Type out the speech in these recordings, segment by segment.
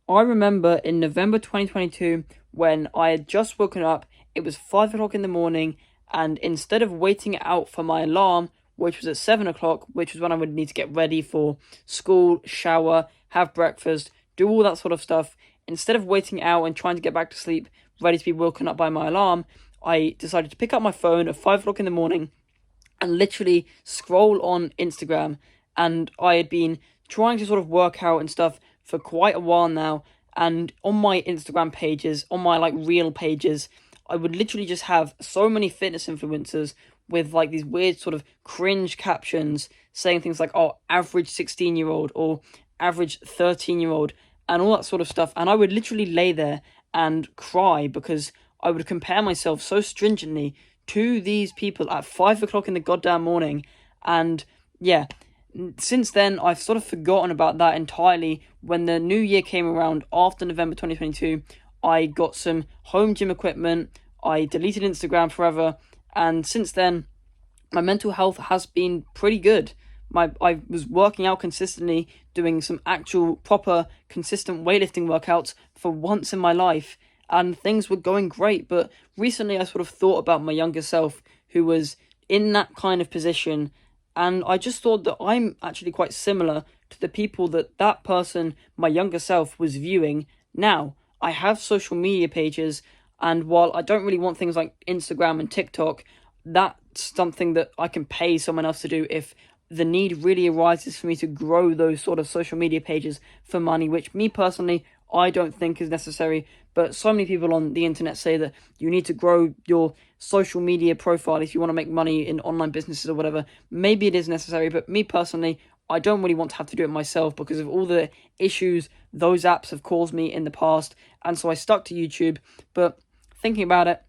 I remember in November 2022 when I had just woken up, it was 5 o'clock in the morning, and instead of waiting out for my alarm, which was at 7 o'clock, which was when I would need to get ready for school, shower, have breakfast, do all that sort of stuff, instead of waiting out and trying to get back to sleep, ready to be woken up by my alarm, I decided to pick up my phone at 5 o'clock in the morning and literally scroll on Instagram. And I had been trying to sort of work out and stuff for quite a while now. And on my Instagram pages, on my like real pages, I would literally just have so many fitness influencers with like these weird sort of cringe captions saying things like, oh, average 16-year-old or average 13-year-old and all that sort of stuff. And I would literally lay there and cry because I would compare myself so stringently to these people at 5 o'clock in the goddamn morning. And yeah, since then, I've sort of forgotten about that entirely. When the new year came around after November 2022, I got some home gym equipment, I deleted Instagram forever, and since then, my mental health has been pretty good. I was working out consistently, doing some actual proper consistent weightlifting workouts for once in my life, and things were going great. But recently I sort of thought about my younger self who was in that kind of position, and I just thought that I'm actually quite similar to the people that that person, my younger self, was viewing now. I have social media pages, and while I don't really want things like Instagram and TikTok, that's something that I can pay someone else to do if the need really arises for me to grow those sort of social media pages for money, which me personally, I don't think is necessary. But so many people on the internet say that you need to grow your social media profile if you want to make money in online businesses or whatever. Maybe it is necessary, but me personally, I don't really want to have to do it myself because of all the issues those apps have caused me in the past. And so I stuck to YouTube. But thinking about it,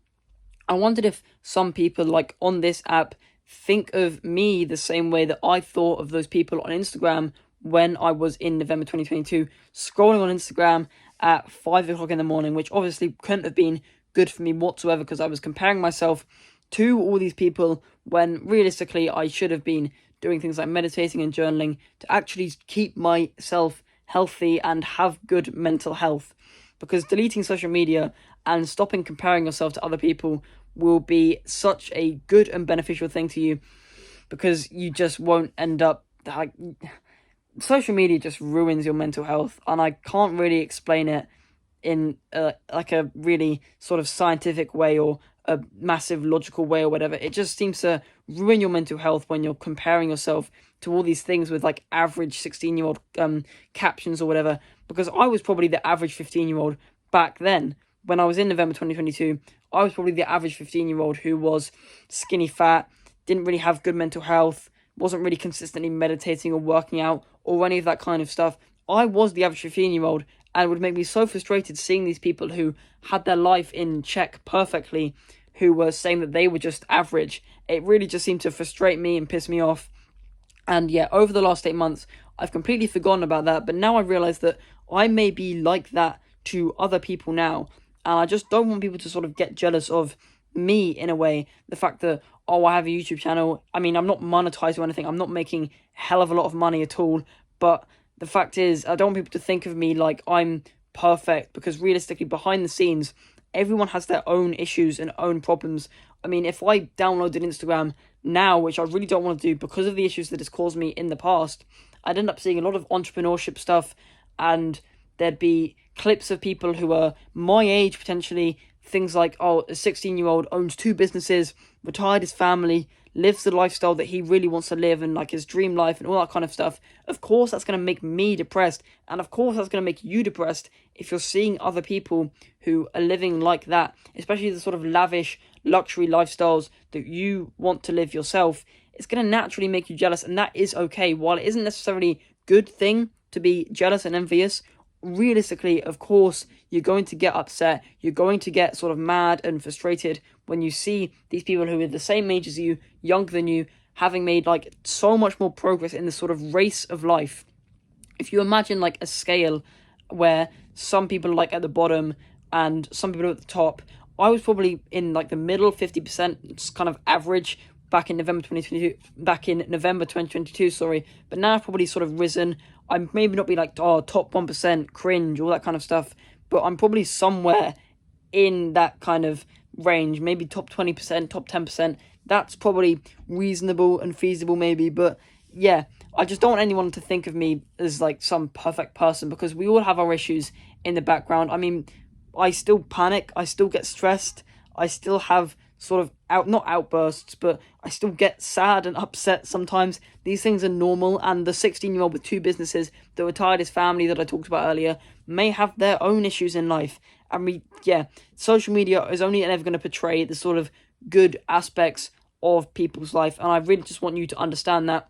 I wondered if some people like on this app think of me the same way that I thought of those people on Instagram when I was in November 2022 scrolling on Instagram at 5 o'clock in the morning, which obviously couldn't have been good for me whatsoever because I was comparing myself to all these people when realistically I should have been doing things like meditating and journaling to actually keep myself healthy and have good mental health. Because deleting social media and stopping comparing yourself to other people will be such a good and beneficial thing to you, because you just won't end up like, social media just ruins your mental health, and I can't really explain it in like a really sort of scientific way or a massive logical way or whatever. It just seems to ruin your mental health when you're comparing yourself to all these things with like average 16-year-old captions or whatever, because I was probably the average 15-year-old back then. When I was in November 2022, I was probably the average 15-year-old who was skinny fat, didn't really have good mental health, wasn't really consistently meditating or working out or any of that kind of stuff. I was the average 15-year-old, and it would make me so frustrated seeing these people who had their life in check perfectly, who were saying that they were just average. It really just seemed to frustrate me and piss me off. And yeah, over the last 8 months, I've completely forgotten about that, but now I realise that I may be like that to other people now, and I just don't want people to sort of get jealous of me in a way. The fact that, oh, I have a YouTube channel. I mean, I'm not monetized or anything. I'm not making a hell of a lot of money at all. But the fact is, I don't want people to think of me like I'm perfect, because realistically, behind the scenes, everyone has their own issues and own problems. I mean, if I downloaded Instagram now, which I really don't want to do because of the issues that it's caused me in the past, I'd end up seeing a lot of entrepreneurship stuff, and there'd be clips of people who are my age potentially, things like, oh, a 16-year-old owns 2 businesses, retired his family, lives the lifestyle that he really wants to live and like his dream life and all that kind of stuff. Of course that's going to make me depressed, and of course that's going to make you depressed if you're seeing other people who are living like that, especially the sort of lavish luxury lifestyles that you want to live yourself. It's going to naturally make you jealous, and that is okay. While it isn't necessarily a good thing to be jealous and envious, realistically, of course, you're going to get upset, you're going to get sort of mad and frustrated when you see these people who are the same age as you, younger than you, having made like so much more progress in this sort of race of life. If you imagine like a scale where some people are like at the bottom and some people are at the top, I was probably in like the middle 50%, it's kind of average, back in November 2022, sorry, but now I've probably sort of risen. I'm maybe not be like, oh, top 1%, cringe, all that kind of stuff, but I'm probably somewhere in that kind of range, maybe top 20%, top 10%. That's probably reasonable and feasible, maybe, but yeah, I just don't want anyone to think of me as like some perfect person, because we all have our issues in the background. I mean, I still panic, I still get stressed, I still have sort of not outbursts, but I still get sad and upset sometimes. These things are normal, and the 16-year-old with 2 businesses that retired his family that I talked about earlier may have their own issues in life. And social media is only ever going to portray the sort of good aspects of people's life, and I really just want you to understand that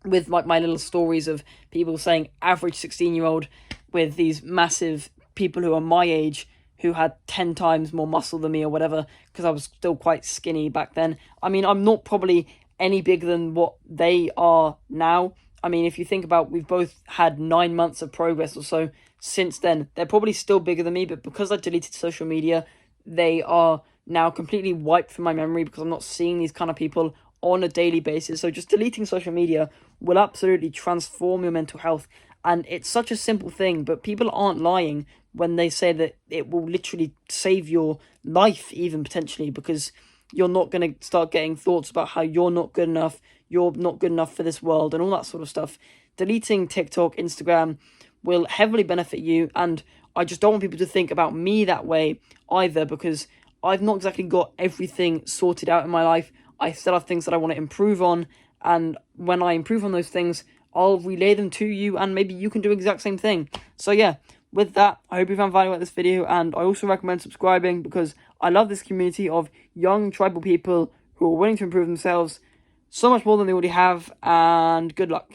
with like my little stories of people saying average 16-year-old with these massive people who are my age who had 10 times more muscle than me or whatever, because I was still quite skinny back then. I mean, I'm not probably any bigger than what they are now. I mean, if you think about, we've both had 9 months of progress or so since then. They're probably still bigger than me, but because I deleted social media, they are now completely wiped from my memory, because I'm not seeing these kind of people on a daily basis. So just deleting social media will absolutely transform your mental health. And it's such a simple thing, but people aren't lying when they say that it will literally save your life, even potentially, because you're not going to start getting thoughts about how you're not good enough for this world, and all that sort of stuff. Deleting TikTok, Instagram will heavily benefit you, and I just don't want people to think about me that way either, because I've not exactly got everything sorted out in my life. I still have things that I want to improve on, and when I improve on those things, I'll relay them to you, and maybe you can do the exact same thing. So yeah, with that, I hope you found value at this video, and I also recommend subscribing, because I love this community of young tribal people who are willing to improve themselves so much more than they already have, and good luck.